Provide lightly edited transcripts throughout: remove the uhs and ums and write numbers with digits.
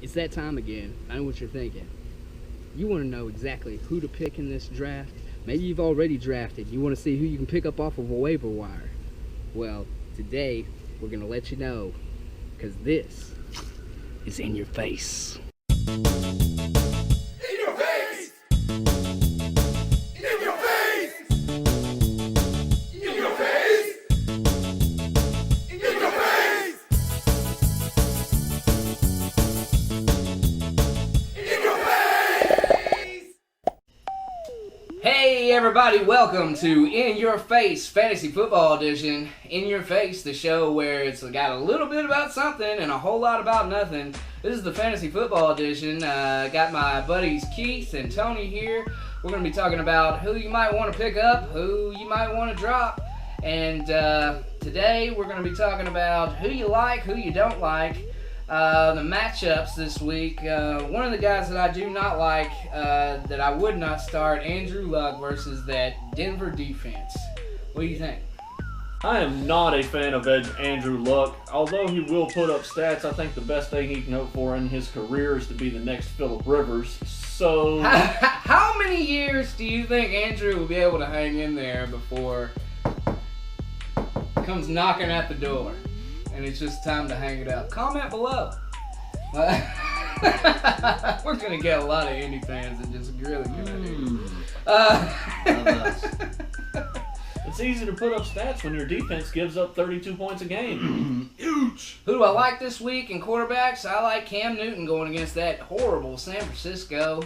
It's that time again. I know what you're thinking. You want to know exactly who to pick in this draft. Maybe you've already drafted. You want to see who you can pick up off of a waiver wire. Well, today we're going to let you know, because this is In Your Face. In your face! In your face! In your face! In your face! In your face! Hey everybody, welcome to In Your Face Fantasy Football Edition. In Your Face, the show where it's got a little bit about something and a whole lot about nothing. This is the Fantasy Football Edition. Got my buddies Keith and Tony here. We're going to be talking about who you might want to pick up, who you might want to drop. And today we're going to be talking about who you like, who you don't like. The matchups this week. One of the guys that I do not like, that I would not start, Andrew Luck versus that Denver defense. What do you think? I am not a fan of Andrew Luck. Although he will put up stats, I think the best thing he can hope for in his career is to be the next Phillip Rivers. So, How many years do you think Andrew will be able to hang in there before it comes knocking at the door and it's just time to hang it up? Comment below. We're going to get a lot of Indy fans that just really it's easy to put up stats when your defense gives up 32 points a game. Huge! Who do I like this week in quarterbacks? I like Cam Newton going against that horrible San Francisco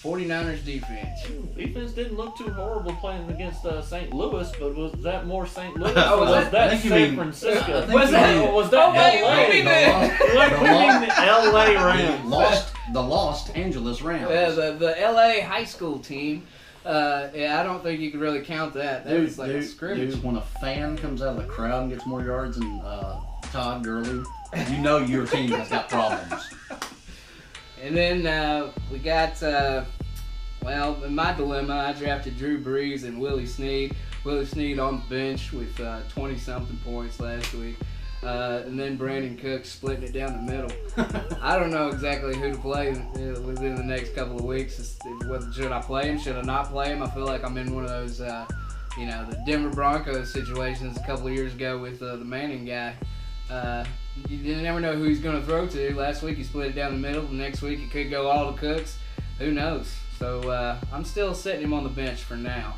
49ers defense. Defense didn't look too horrible playing against St. Louis, but was that more St. Louis? Oh, or was that I think you San mean- Francisco? I think Was you that- mean- was that LA? wait, We mean the LA Rams. The Los Angeles Rams. Yeah, the LA high school team. I don't think you could really count that. That was like a scrimmage. Dude, when a fan comes out of the crowd and gets more yards than Todd Gurley, you know your team has got problems. And then we got, in my dilemma, I drafted Drew Brees and Willie Snead. Willie Snead on the bench with 20-something points last week. And then Brandon Cooks splitting it down the middle. I don't know exactly who to play within the next couple of weeks. Whether should I play him? Should I not play him? I feel like I'm in one of those, the Denver Broncos situations a couple of years ago with the Manning guy. You never know who he's going to throw to. Last week he split it down the middle. The next week it could go all to Cooks. Who knows? So I'm still setting him on the bench for now.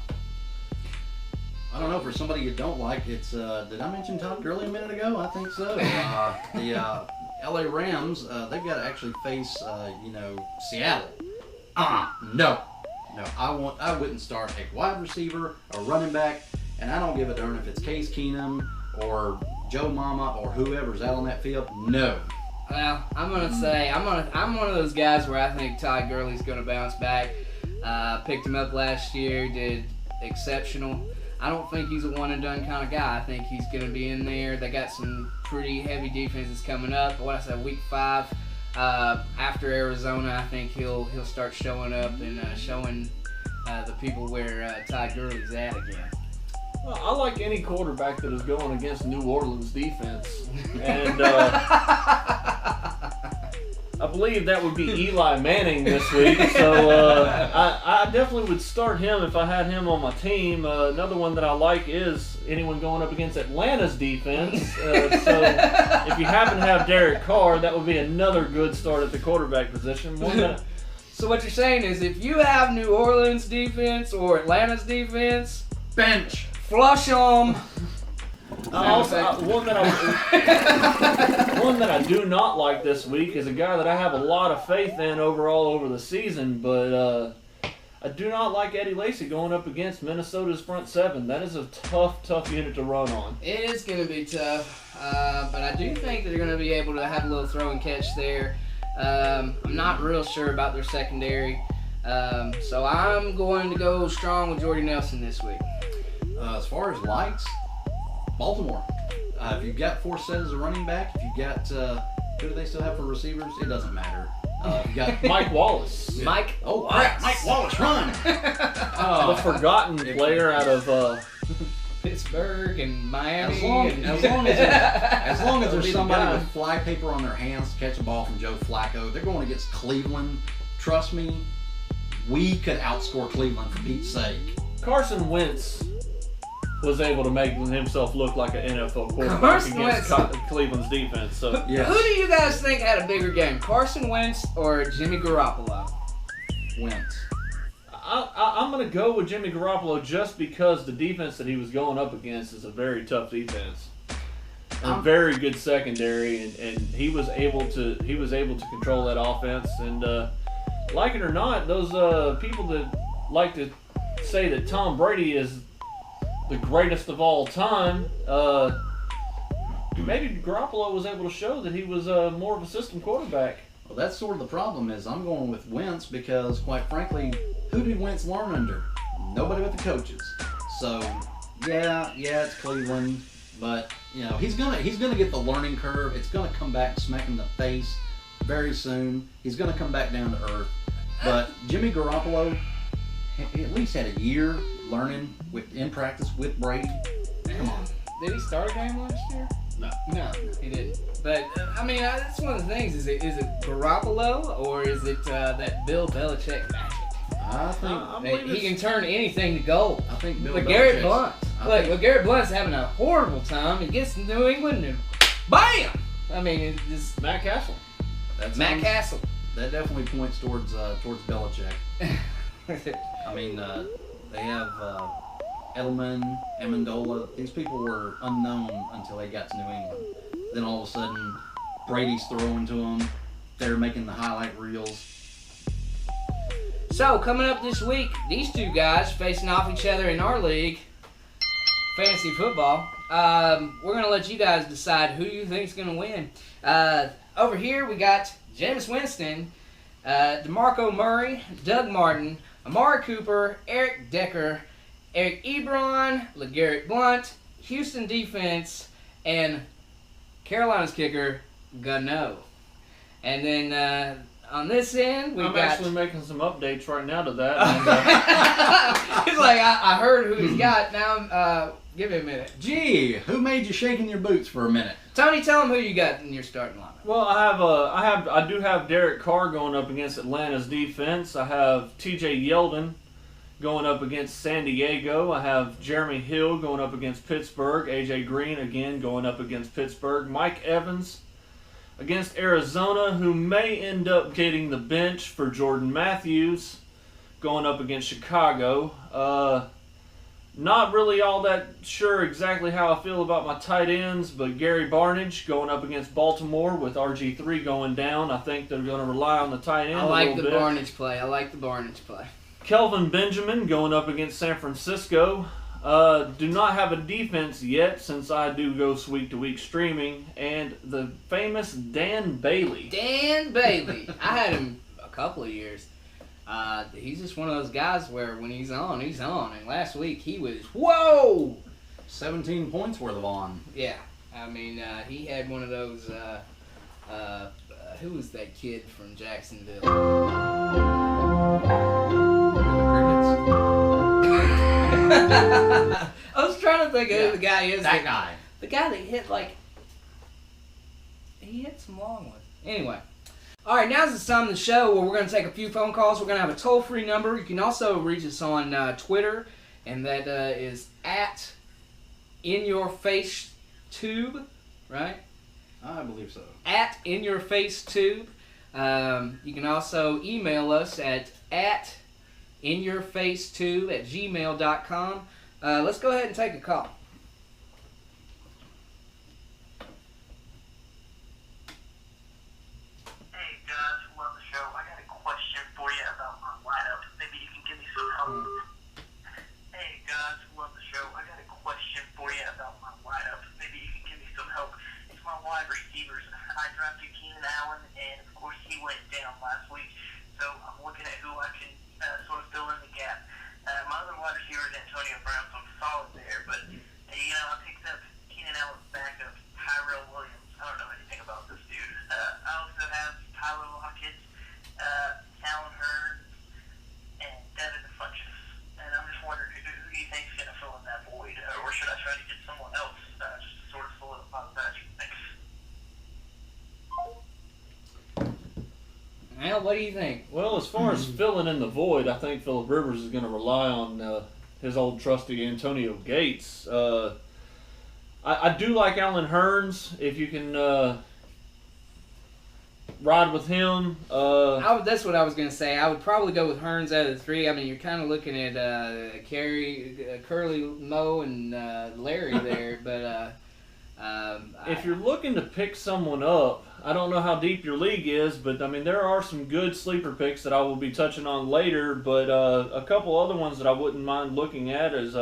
I don't know, for somebody you don't like, it's, did I mention Todd Gurley a minute ago? I think so. The LA Rams, they've got to actually face, Seattle. No, I wouldn't start a wide receiver, a running back, and I don't give a darn if it's Case Keenum or Joe Mama or whoever's out on that field. No. Well, I'm gonna say I'm one of those guys where I think Todd Gurley's gonna bounce back. Picked him up last year, did exceptional. I don't think he's a one and done kind of guy. I think he's gonna be in there. They got some pretty heavy defenses coming up. What I said, week 5 after Arizona, I think he'll start showing up and showing the people where Todd Gurley's at again. Well, I like any quarterback that is going against New Orleans defense. And I believe that would be Eli Manning this week. So I definitely would start him if I had him on my team. Another one that I like is anyone going up against Atlanta's defense. So if you happen to have Derek Carr, that would be another good start at the quarterback position. So what you're saying is if you have New Orleans defense or Atlanta's defense, Bench. flush them. One that I do not like this week is a guy that I have a lot of faith in overall over the season, but I do not like Eddie Lacy going up against Minnesota's front seven. That is a tough unit to run on. It is going to be tough, but I do think they're going to be able to have a little throw and catch there. I'm not real sure about their secondary, so I'm going to go strong with Jordy Nelson this week. As far as likes, Baltimore. If you've got Forsett as a running back, if you've got, who do they still have for receivers? It doesn't matter. You got Mike Wallace. Mike. Oh, crap, Mike Wallace, run! The forgotten player out of Pittsburgh Pittsburgh and Miami. As long and, as long as there's That'll be there's the somebody guy. with fly paper on their hands to catch a ball from Joe Flacco, they're going against Cleveland. Trust me, we could outscore Cleveland for Pete's sake. Carson Wentz was able to make himself look like an NFL quarterback Carson against Wentz. Cleveland's defense. So Yes. Who do you guys think had a bigger game, Carson Wentz or Jimmy Garoppolo? Wentz. I'm going to go with Jimmy Garoppolo just because the defense that he was going up against is a very tough defense. And a very good secondary, and he was able to control that offense. And like it or not, those people that like to say that Tom Brady is the greatest of all time, maybe Garoppolo was able to show that he was more of a system quarterback. Well, that's sort of the problem. Is I'm going with Wentz because, quite frankly, who did Wentz learn under? Nobody but the coaches. So, yeah, it's Cleveland, but he's gonna get the learning curve. It's gonna come back and smack him in the face very soon. He's gonna come back down to earth. But Jimmy Garoppolo, he at least had a year learning in practice with Brady. Come on. Did he start a game last year? No, he didn't. But I mean, that's one of the things. Is it Garoppolo or is it that Bill Belichick magic? I think I That believe he it's- can turn anything to gold. I think Bill LeGarrette Belichick's- Blunt. I Look, think- LeGarrette Blunt's having a horrible time. He gets to New England and BAM! I mean, it's just Matt Castle. That's Matt Castle. That definitely points towards Belichick. I mean, they have Edelman, Amendola. These people were unknown until they got to New England. Then all of a sudden, Brady's throwing to them. They're making the highlight reels. So, coming up this week, these two guys facing off each other in our league, fantasy football. We're going to let you guys decide who you think is going to win. Over here, we got Jameis Winston, DeMarco Murray, Doug Martin, Amari Cooper, Eric Decker, Eric Ebron, LeGarrette Blunt, Houston defense, and Carolina's kicker, Gano. And then on this end, we I'm got... actually making some updates right now to that. And, He's like, I heard who he's got. Now, give me a minute. Gee, who made you shake in your boots for a minute? Tony, tell him who you got in your starting lineup. well, I do have Derek Carr going up against Atlanta's defense. I have T.J. Yeldon going up against San Diego. I have Jeremy Hill going up against Pittsburgh. A.J. Green again going up against Pittsburgh. Mike Evans against Arizona, who may end up getting the bench for Jordan Matthews, going up against Chicago. Not really all that sure exactly how I feel about my tight ends, but Gary Barnidge going up against Baltimore with RG3 going down. I think they're going to rely on the tight end I like a the little bit. Barnage play. Kelvin Benjamin going up against San Francisco. Do not have a defense yet since I do go week to week streaming. And the famous Dan Bailey. Dan Bailey. I had him a couple of years. He's just one of those guys where when he's on, he's on. And last week he was, whoa! 17 points worth of on. Yeah. I mean, he had one of those, who was that kid from Jacksonville? I was trying to think of who the guy is. That guy. The guy that hit he hit some long ones. Anyway. Alright, now's the time of the show where we're going to take a few phone calls. We're going to have a toll-free number. You can also reach us on Twitter, and that is at InYourFaceTube, right? I believe so. At InYourFaceTube. You can also email us at InYourFaceTube@gmail.com. Let's go ahead and take a call. Hey guys, love the show. I got a question for you about my lineup. Maybe you can give me some help. Hey guys, love the show. I got a question for you about my lineup. Maybe you can give me some help. It's my wide receivers. I drafted Keenan Allen, and of course he went down last week. So I'm looking at who I can sort of fill in the gap. My other wide receiver is Antonio Brown, so I'm solid there. But I picked up Keenan Allen's backup, Tyrell Williams. I don't know anything about this dude. I also have Tyler Lockett, Alan Hearns, and Devin Funchess. And I'm just wondering who do you think is going to fill in that void? Or should I try to Well, what do you think? Well, as far as filling in the void, I think Phillip Rivers is going to rely on his old trusty Antonio Gates. I do like Allen Hurns. If you can ride with him. That's what I was going to say. I would probably go with Hurns out of the three. I mean, you're kind of looking at Curly, Mo, and Larry there. But if you're looking to pick someone up, I don't know how deep your league is, but I mean there are some good sleeper picks that I will be touching on later. But a couple other ones that I wouldn't mind looking at is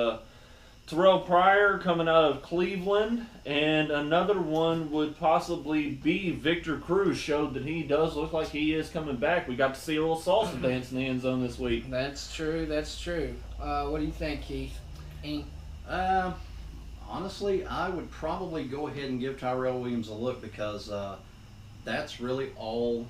Terrell Pryor coming out of Cleveland, and another one would possibly be Victor Cruz. Showed that he does look like he is coming back. We got to see a little salsa dance in the end zone this week. That's true. What do you think, Keith? Honestly, I would probably go ahead and give Tyrell Williams a look because that's really all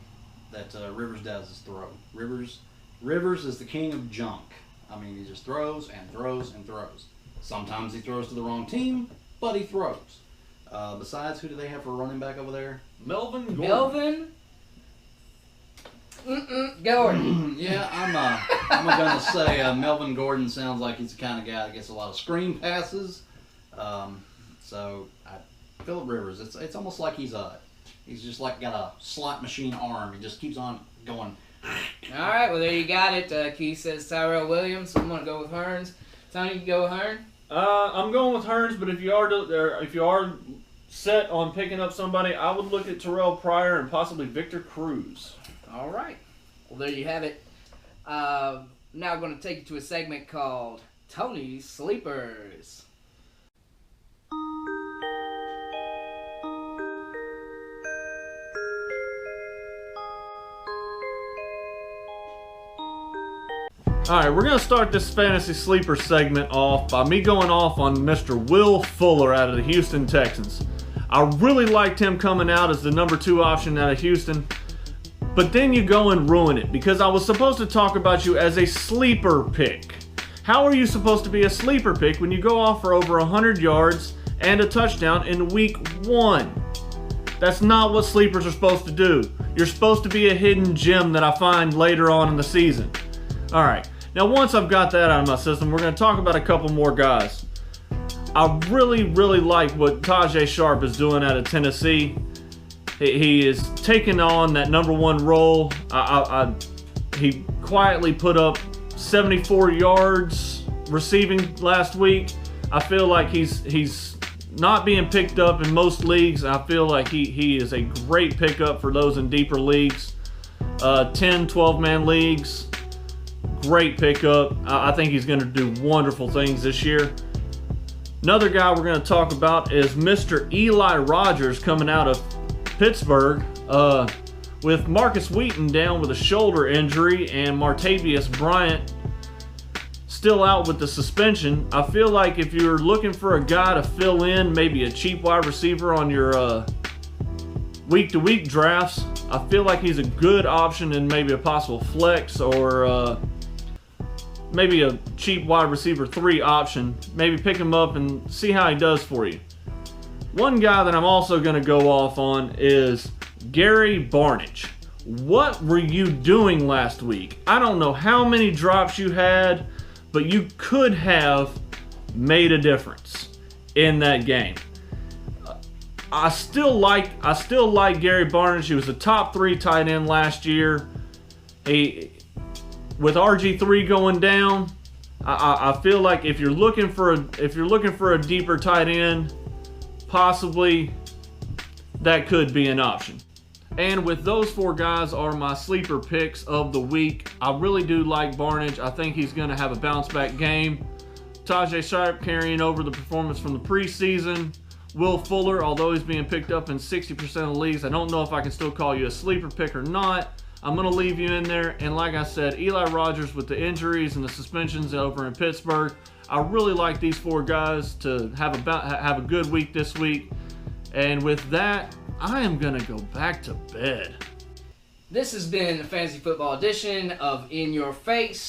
that Rivers does is throw. Rivers is the king of junk. I mean, he just throws and throws and throws. Sometimes he throws to the wrong team, but he throws. Besides, who do they have for a running back over there? Melvin Gordon. Gordon. Yeah, I'm gonna say Melvin Gordon sounds like he's the kind of guy that gets a lot of screen passes. Phillip Rivers, it's almost like he's just like got a slot machine arm. He just keeps on going. All right, well there you got it. Keith says Tyrell Williams. So I'm gonna go with Hurns. Tony, you go with Hurns? I'm going with Hurns, but if you are set on picking up somebody, I would look at Terrell Pryor and possibly Victor Cruz. All right. Well, there you have it. Now I'm going to take you to a segment called Tony's Sleepers. Alright, we're going to start this fantasy sleeper segment off by me going off on Mr. Will Fuller out of the Houston Texans. I really liked him coming out as the number 2 option out of Houston, but then you go and ruin it because I was supposed to talk about you as a sleeper pick. How are you supposed to be a sleeper pick when you go off for over 100 yards and a touchdown in week 1? That's not what sleepers are supposed to do. You're supposed to be a hidden gem that I find later on in the season. Alright. Now, once I've got that out of my system, we're going to talk about a couple more guys. I really like what Tajay Sharp is doing out of Tennessee. He is taking on that number 1 role. He quietly put up 74 yards receiving last week. I feel like he's not being picked up in most leagues. I feel like he is a great pickup for those in deeper leagues. 10, 12-man leagues. Great pickup. I think he's going to do wonderful things this year. Another guy we're going to talk about is Mr. Eli Rogers coming out of Pittsburgh. With Marcus Wheaton down with a shoulder injury and Martavius Bryant still out with the suspension, I feel like if you're looking for a guy to fill in, maybe a cheap wide receiver on your week-to-week drafts, I feel like he's a good option in maybe a possible flex or maybe a cheap wide receiver 3 option. Maybe pick him up and see how he does for you. One guy that I'm also going to go off on is Gary Barnidge. What were you doing last week? I don't know how many drops you had, but you could have made a difference in that game. I still like Gary Barnidge. He was a top 3 tight end last year. With RG3 going down, I feel like if you're looking for a deeper tight end, possibly that could be an option. And with those 4 guys are my sleeper picks of the week. I really do like Barnidge. I think he's going to have a bounce back game. Tajay Sharp carrying over the performance from the preseason. Will Fuller, although he's being picked up in 60% of the leagues, I don't know if I can still call you a sleeper pick or not. I'm going to leave you in there. And like I said, Eli Rogers with the injuries and the suspensions over in Pittsburgh, I really like these 4 guys to have a good week this week. And with that, I am going to go back to bed. This has been the Fantasy Football edition of In Your Face.